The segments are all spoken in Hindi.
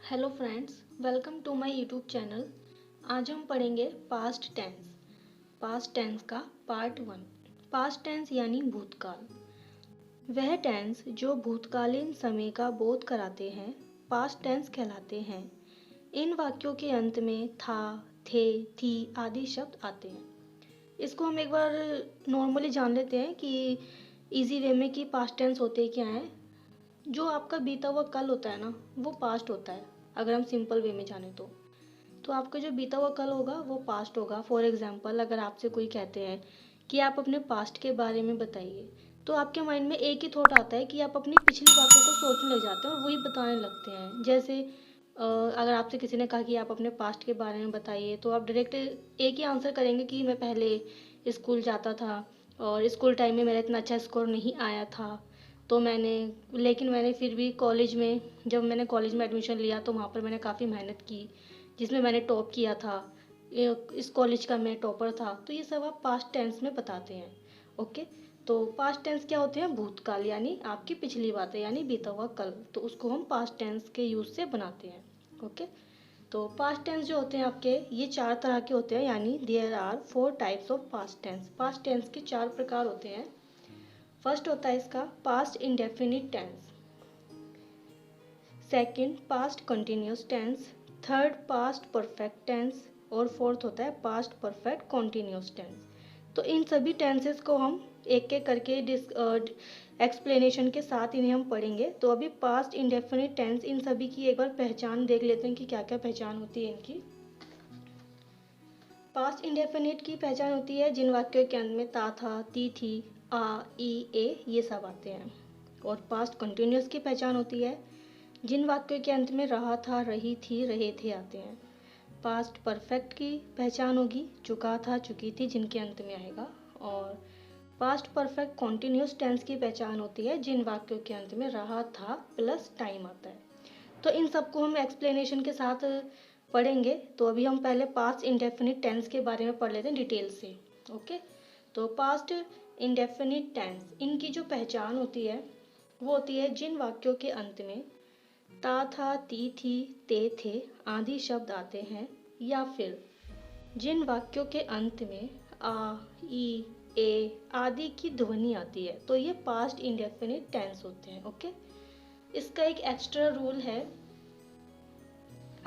Hello friends, welcome to my YouTube channel. आज हम पढ़ेंगे पास्ट टेंस। पास्ट टेंस का पार्ट 1। पास्ट टेंस यानी भूतकाल। वह टेंस जो भूतकालीन समय का बोध कराते हैं पास्ट टेंस कहलाते हैं। इन वाक्यों के अंत में था, थे, थी आदि शब्द आते हैं। इसको हम एक बार नॉर्मली जान लेते हैं कि इजी वे में कि पास्ट टेंस होते क्या हैं। जो आपका बीता हुआ कल होता है ना, वो पास्ट होता है। अगर हम सिंपल वे में जाने तो आपका जो बीता हुआ कल होगा वो पास्ट होगा। फॉर एग्जांपल, अगर आपसे कोई कहते हैं कि आप अपने पास्ट के बारे में बताइए, तो आपके माइंड में एक ही थॉट आता है कि आप अपनी पिछली बातों को सोचने लग जाते हैं और वही बताने लगते हैं। जैसे अगर आपसे किसी ने कहा कि आप अपने पास्ट के बारे में बताइए, तो आप डायरेक्ट एक ही आंसर करेंगे कि मैं पहले स्कूल जाता था और स्कूल टाइम में मेरा इतना अच्छा स्कोर नहीं आया था, तो मैंने फिर भी कॉलेज में, जब मैंने कॉलेज में एडमिशन लिया तो वहाँ पर मैंने काफ़ी मेहनत की, जिसमें मैंने टॉप किया था। इस कॉलेज का मैं टॉपर था। तो ये सब आप पास्ट टेंस में बताते हैं। ओके। तो पास्ट टेंस क्या होते हैं? भूतकाल, यानी आपकी पिछली बातें, यानी बीता हुआ कल। तो उसको हम पास्ट टेंस के यूज़ से बनाते हैं। ओके। तो पास्ट टेंस जो होते हैं आपके, ये 4 तरह के होते हैं, यानी there are 4 types of past tense. Past tense के 4 प्रकार होते हैं। फर्स्ट होता है इसका past indefinite tense, second past continuous tense, third past perfect tense और फोर्थ होता है पास्ट परफेक्ट कंटिन्यूस टेंस। तो इन सभी टेंसेस को हम एक एक करके एक्सप्लेनेशन के साथ इन्हें हम पढ़ेंगे। तो अभी पास्ट इंडेफिनिट टेंस, इन सभी की एक बार पहचान देख लेते हैं कि क्या क्या पहचान होती है इनकी। पास्ट इंडेफिनिट की पहचान होती है जिन वाक्यों के अंत में ता था, ती थी, आ, ई, ए ये सब आते हैं। और पास्ट कंटिन्यूस की पहचान होती है जिन वाक्यों के अंत में रहा था, रही थी, रहे थे आते हैं। पास्ट परफेक्ट की पहचान होगी चुका था, चुकी थी जिनके अंत में आएगा। और पास्ट परफेक्ट कॉन्टिन्यूस टेंस की पहचान होती है जिन वाक्यों के अंत में रहा था प्लस टाइम आता है। तो इन सबको हम एक्सप्लेनेशन के साथ पढ़ेंगे। तो अभी हम पहले पास्ट इंडेफिनिट टेंस के बारे में पढ़ लेते हैं डिटेल से। ओके। तो पास्ट इंडेफिनिट टेंस, इनकी जो पहचान होती है वो होती है जिन वाक्यों के अंत में ता था, ती थी, ते थे आदि शब्द आते हैं, या फिर जिन वाक्यों के अंत में आ, ई, ए आदि की ध्वनि आती है, तो ये पास्ट इंडेफिनिट टेंस होते हैं। ओके। इसका एक एक्स्ट्रा रूल है।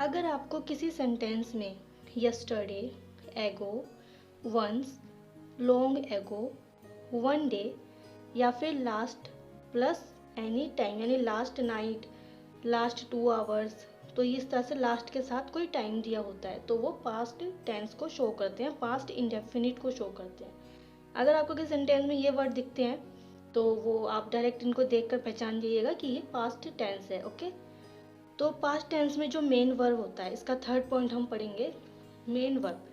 अगर आपको किसी सेंटेंस में yesterday, ago, once, long ago, one day या फिर लास्ट प्लस एनी टाइम, यानी लास्ट नाइट, लास्ट 2 आवर्स, तो इस तरह से लास्ट के साथ कोई टाइम दिया होता है, तो वो पास्ट टेंस को शो करते हैं, पास्ट इंडेफिनिट को शो करते हैं। अगर आपको किसी सेंटेंस में ये वर्ड दिखते हैं तो वो आप डायरेक्ट इनको देखकर पहचान जाइएगा कि ये पास्ट टेंस है। ओके। तो पास्ट टेंस में जो मेन वर्ब होता है, इसका थर्ड पॉइंट हम पढ़ेंगे। मेन वर्ब,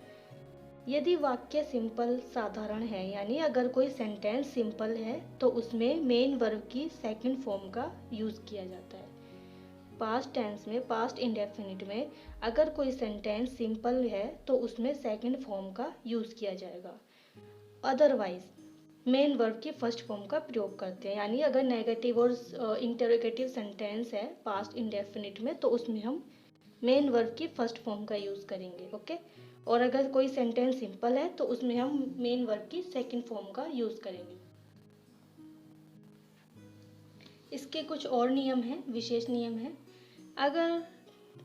यदि वाक्य सिंपल साधारण है, यानी अगर कोई सेंटेंस सिंपल है तो उसमें मेन वर्ब की सेकंड फॉर्म का यूज़ किया जाता है। पास्ट टेंस में, पास्ट इंडेफिनिट में, अगर कोई सेंटेंस सिंपल है तो उसमें सेकंड फॉर्म का यूज़ किया जाएगा। अदरवाइज मेन वर्ब की फर्स्ट फॉर्म का प्रयोग करते हैं, यानी अगर नेगेटिव और इंटरोगेटिव सेंटेंस है पास्ट इंडेफिनिट में तो उसमें हम मेन वर्ब की फर्स्ट फॉर्म का यूज़ करेंगे। ओके। और अगर कोई सेंटेंस सिंपल है तो उसमें हम मेन वर्ब की सेकंड फॉर्म का यूज़ करेंगे। इसके कुछ और नियम हैं, विशेष नियम हैं। अगर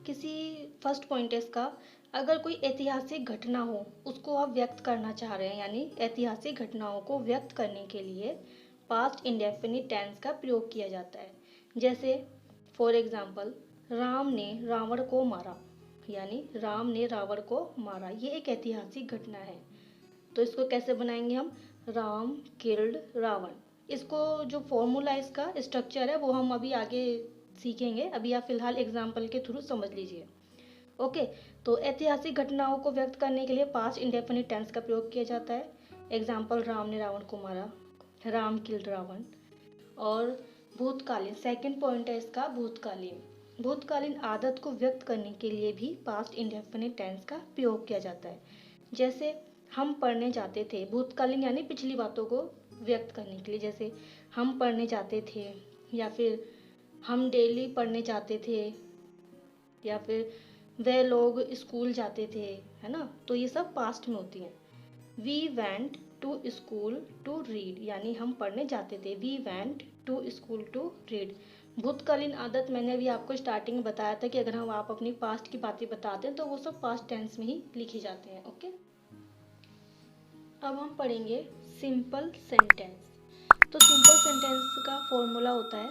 किसी फर्स्ट पॉइंट है इसका, अगर कोई ऐतिहासिक घटना हो उसको आप व्यक्त करना चाह रहे हैं, यानी ऐतिहासिक घटनाओं को व्यक्त करने के लिए पास्ट इंडेफिनिट टेंस का प्रयोग किया जाता है। जैसे फॉर एग्जाम्पल, राम ने रावण को मारा, यानी राम ने रावण को मारा, ये एक ऐतिहासिक घटना है। तो इसको कैसे बनाएंगे हम? राम किल्ड रावण। इसको जो फॉर्मूला, इसका स्ट्रक्चर है वो हम अभी आगे सीखेंगे। अभी आप फिलहाल एग्जाम्पल के थ्रू समझ लीजिए। ओके। तो ऐतिहासिक घटनाओं को व्यक्त करने के लिए पास्ट इंडेफिनिट टेंस का प्रयोग किया जाता है। एग्जाम्पल, राम ने रावण को मारा, राम किल्ड रावण। और भूतकालीन, सेकंड पॉइंट है इसका भूतकालीन। भूतकालीन आदत को व्यक्त करने के लिए भी पास्ट इंडेफिनिट टेंस का प्रयोग किया जाता है। जैसे हम पढ़ने जाते थे, भूतकालीन यानी पिछली बातों को व्यक्त करने के लिए, जैसे हम पढ़ने जाते थे, या फिर हम डेली पढ़ने जाते थे, या फिर वह लोग स्कूल जाते थे, है ना, तो ये सब पास्ट में होती हैं। We went to school to read, यानी हम पढ़ने जाते थे। We went to school to read. भूतकालीन आदत मैंने अभी आपको स्टार्टिंग में बताया था कि अगर हम आप अपनी पास्ट की बातें बताते हैं तो वो सब पास्ट टेंस में ही लिखी जाते हैं। ओके, अब हम पढ़ेंगे सिंपल सेंटेंस। तो सिंपल सेंटेंस का फॉर्मूला होता है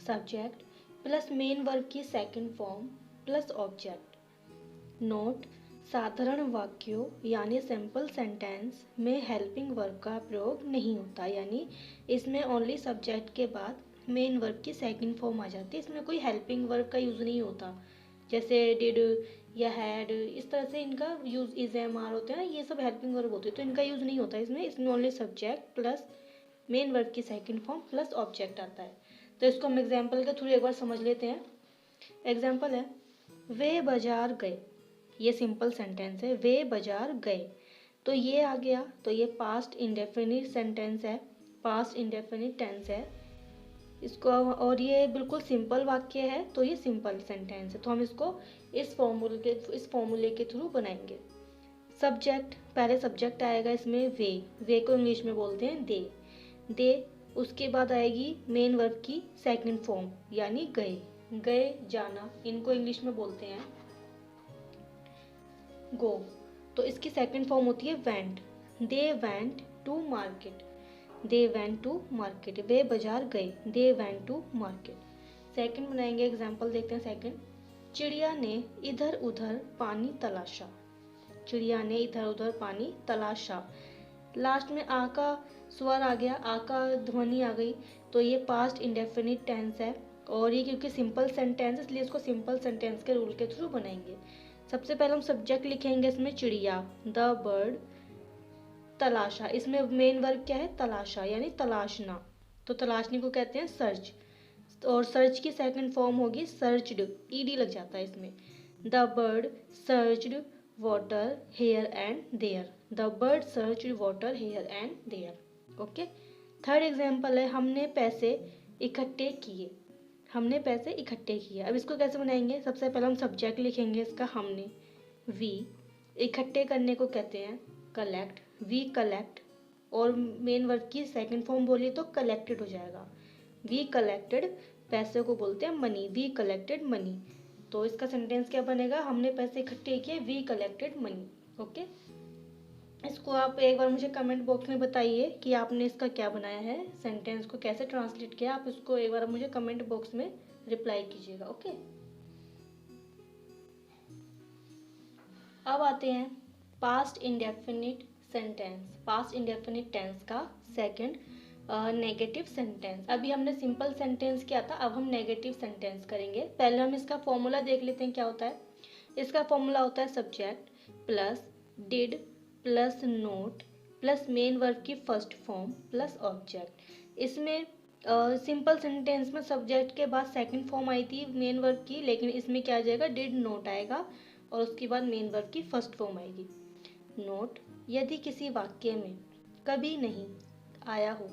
सब्जेक्ट प्लस मेन वर्ब की second form plus object. Note, साधारण वाक्यों यानी सिंपल सेंटेंस में हेल्पिंग वर्ब का प्रयोग नहीं होता, यानी इसमें ओनली सब्जेक्ट के बाद मेन वर्ब की सेकंड फॉर्म आ जाती है। इसमें कोई हेल्पिंग वर्ब का यूज़ नहीं होता, जैसे डिड या हैड, इस तरह से इनका यूज़ इज एम आर होते हैं ना, ये सब हेल्पिंग वर्ब होते हैं, तो इनका यूज़ नहीं होता इसमें only subject plus main verb की सेकंड फॉर्म प्लस ऑब्जेक्ट आता है। तो इसको हम एग्जाम्पल के थ्रू एक बार समझ लेते हैं। एग्जाम्पल है, वे बाजार गए। ये सिंपल सेंटेंस है, वे बाजार गए, तो ये आ गया, तो ये पास्ट इंडेफिनिट सेंटेंस है, पास्ट इंडेफिनिट टेंस है इसको, और ये बिल्कुल सिंपल वाक्य है, तो ये सिंपल सेंटेंस है। तो हम इसको इस फॉर्मूले के थ्रू बनाएंगे। सब्जेक्ट, पहले सब्जेक्ट आएगा इसमें वे को इंग्लिश में बोलते हैं दे। उसके बाद आएगी मेन वर्ब की सेकंड फॉर्म यानी गए जाना, इनको इंग्लिश में बोलते हैं गो। तो इसकी सेकंड फॉर्म होती है went. They went to market, they went to market, वे बाजार गए, they went to market. Second बनाएंगे, एग्जांपल देखते हैं सेकंड। चिड़िया ने इधर उधर पानी तलाशा, चिड़िया ने इधर उधर पानी तलाशा। लास्ट में आ का स्वर आ गया, आ का ध्वनि आ गई, तो ये पास्ट इंडेफिनिट टेंस है, और ये क्योंकि सिंपल सेंटेंस इसलिए इसको सिंपल सेंटेंस के रूल के थ्रू बनाएंगे। सबसे पहले हम सब्जेक्ट लिखेंगे इसमें चिड़िया, द बर्ड, तलाशा, इसमें मेन वर्ब क्या है तलाशा यानी तलाशना, तो तलाशने को कहते हैं सर्च, और सर्च की सेकंड फॉर्म होगी सर्च्ड, ईडी लग जाता है इसमें। The bird searched water here and there, the bird searched water here and there. Okay, third example है, हमने पैसे इकट्ठे किए, हमने पैसे इकट्ठे किए। अब इसको कैसे बनाएंगे, सबसे पहले हम सब्जेक्ट लिखेंगे इसका हमने, वी, इकट्ठे करने को कहते हैं कलेक्ट, वी कलेक्ट, और मेन वर्ब की सेकंड फॉर्म बोलिए तो कलेक्टेड हो जाएगा, वी कलेक्टेड, पैसे को बोलते हैं मनी, वी कलेक्टेड मनी। तो इसका सेंटेंस क्या बनेगा, हमने पैसे इकट्ठे किए, वी कलेक्टेड मनी। ओके, इसको आप एक बार मुझे कमेंट बॉक्स में बताइए कि आपने इसका क्या बनाया है, सेंटेंस को कैसे ट्रांसलेट किया, आप इसको एक बार मुझे कमेंट बॉक्स में रिप्लाई कीजिएगा। ओके, अब आते हैं past indefinite sentence, past indefinite tense का सेकंड नेगेटिव सेंटेंस। अभी हमने सिंपल सेंटेंस किया था, अब हम नेगेटिव सेंटेंस करेंगे। पहले हम इसका फॉर्मूला देख लेते हैं क्या होता है। इसका फॉर्मूला होता है subject plus did plus note plus main verb की फर्स्ट फॉर्म प्लस ऑब्जेक्ट। इसमें सिंपल सेंटेंस में सब्जेक्ट के बाद सेकंड फॉर्म आई थी मेन वर्ब की, लेकिन इसमें क्या आ जाएगा, डिड नोट आएगा और उसके बाद मेन वर्ब की फर्स्ट फॉर्म आएगी। नोट, यदि किसी वाक्य में कभी नहीं आया हो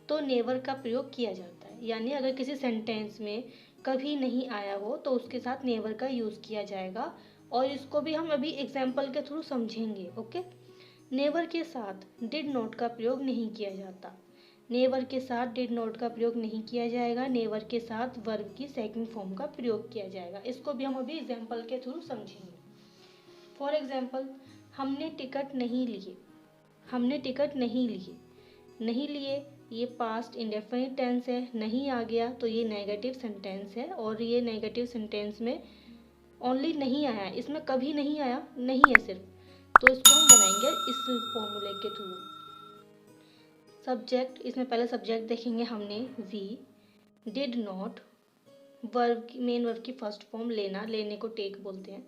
तो नेवर का प्रयोग किया जाता है, यानी अगर किसी सेंटेंस में कभी नहीं आया हो तो उसके साथ नेवर का यूज़ किया जाएगा, और इसको भी हम अभी एग्जाम्पल के थ्रू समझेंगे। ओके, नेवर के साथ डिड नॉट का प्रयोग नहीं किया जाता, नेवर के साथ डिड नॉट का प्रयोग नहीं किया जाएगा, नेवर के साथ वर्ब की सेकंड फॉर्म का प्रयोग किया जाएगा। इसको भी हम अभी एग्जाम्पल के थ्रू समझेंगे। फॉर एग्जाम्पल, हमने टिकट नहीं लिए, हमने टिकट नहीं लिए, नहीं लिए ये पास्ट इंडेफिनिट टेंस है, नहीं आ गया तो ये नेगेटिव सेंटेंस है, और ये नेगेटिव सेंटेंस में ओनली नहीं आया, इसमें कभी नहीं आया नहीं है सिर्फ, तो इसको हम बनाएंगे इस फॉर्मूले के थ्रू। सब्जेक्ट, इसमें पहले सब्जेक्ट देखेंगे हमने we, did not, verb main verb की फर्स्ट फॉर्म लेना, लेने को टेक बोलते हैं,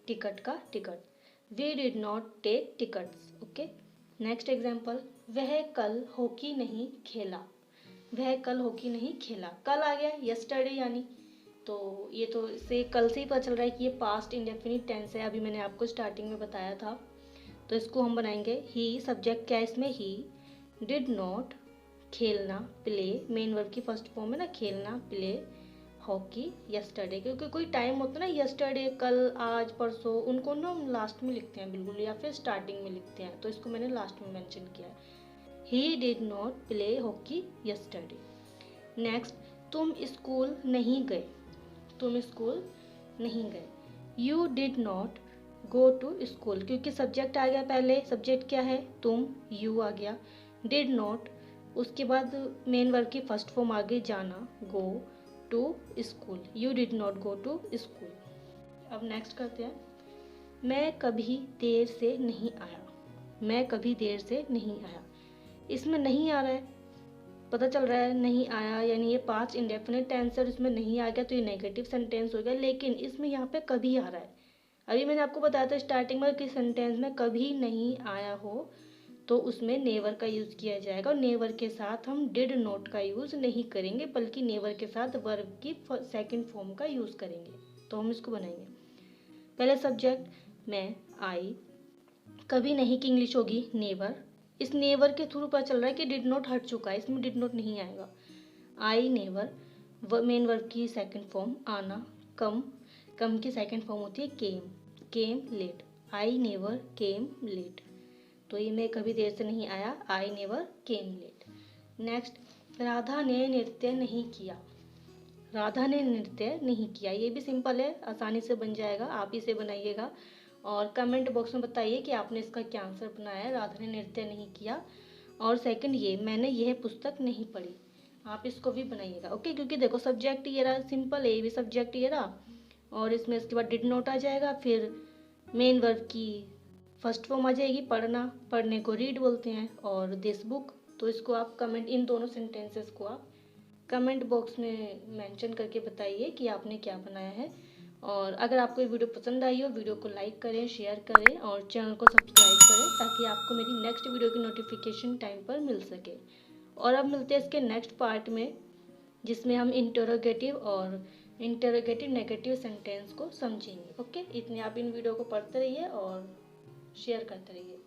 टिकट का ticket, we did not take tickets. Okay, next example, वह कल हॉकी नहीं खेला, वह कल हॉकी नहीं खेला, कल आ गया यस्टरडे यानी, तो ये तो इससे कल से ही पता चल रहा है कि ये पास्ट इंडेफिनिट टेंस है, अभी मैंने आपको स्टार्टिंग में बताया था। तो इसको हम बनाएंगे ही, सब्जेक्ट क्या है इसमें ही, डिड नॉट, खेलना प्ले, मेन वर्ब की फर्स्ट फॉर्म है ना खेलना प्ले, हॉकी यस्टरडे, क्योंकि कोई टाइम होता है ना, यस्टरडे कल, आज, परसों, उनको ना हम लास्ट में लिखते हैं बिल्कुल, या फिर स्टार्टिंग में लिखते हैं, तो इसको मैंने लास्ट में मेंशन किया है। He did not play hockey yesterday. Next, तुम स्कूल नहीं गए, तुम स्कूल नहीं गए। You did not go to school, क्योंकि सब्जेक्ट आ गया पहले, सब्जेक्ट क्या है, तुम, यू आ गया, डिड नॉट, उसके बाद मेन वर्ब की फर्स्ट फॉर्म आ गई जाना, go to school, you did not go to school. अब नेक्स्ट करते हैं, मैं कभी देर से नहीं आया, मैं कभी देर से नहीं आया। इसमें नहीं आ रहा है, पता चल रहा है नहीं आया, यानी ये पास्ट इंडेफिनिट टेंस है और इसमें नहीं आ गया तो ये नेगेटिव सेंटेंस हो गया, लेकिन इसमें यहाँ पे कभी आ रहा है। अभी मैंने आपको बताया था स्टार्टिंग में कि सेंटेंस में कभी नहीं आया हो तो उसमें नेवर का यूज़ किया जाएगा, और नेवर के साथ हम डिड नॉट का यूज़ नहीं करेंगे, बल्कि नेवर के साथ वर्ब की सेकंड फॉर्म का यूज़ करेंगे। तो हम इसको बनाएंगे, पहले सब्जेक्ट मैं, आई, कभी नहीं की इंग्लिश होगी नेवर। इस नेवर के थ्रू पता चल रहा है कि डिड नॉट हट चुका है, इसमें डिड नॉट नहीं आएगा। आई नेवर, मेन वर्ब की सेकंड फॉर्म आना, कम, कम की सेकंड फॉर्म होती है came, came late, I never came late, तो ये मैं कभी देर से नहीं आया, I never came late. Next, Radha ने नृत्य नहीं किया, राधा ने नृत्य नहीं किया, ये भी सिंपल है, आसानी से बन जाएगा, आप इसे बनाइएगा और कमेंट बॉक्स में बताइए कि आपने इसका क्या आंसर बनाया है, राधा ने नृत्य नहीं किया। और सेकंड, ये मैंने यह पुस्तक नहीं पढ़ी, आप इसको भी बनाइएगा, ओके, क्योंकि देखो सब्जेक्ट ये रहा, सिंपल है, ये भी सब्जेक्ट ये रहा, और इसमें इसके बाद डिड नॉट आ जाएगा, फिर मेन वर्ब की फर्स्ट फॉर्म आ जाएगी पढ़ना, पढ़ने को रीड बोलते हैं, और दिस बुक। तो इसको आप कमेंट, इन दोनों सेंटेंसेस को आप कमेंट बॉक्स में मेंशन करके बताइए कि आपने क्या बनाया है। और अगर आपको ये वीडियो पसंद आई हो, वीडियो को लाइक करें, शेयर करें और चैनल को सब्सक्राइब करें, ताकि आपको मेरी नेक्स्ट वीडियो की नोटिफिकेशन टाइम पर मिल सके। और अब मिलते हैं इसके नेक्स्ट पार्ट में, जिसमें हम इंटरोगेटिव और इंटरोगेटिव नेगेटिव सेंटेंस को समझेंगे, ओके। इतने आप इन वीडियो को पढ़ते रहिए और शेयर करते रहिए।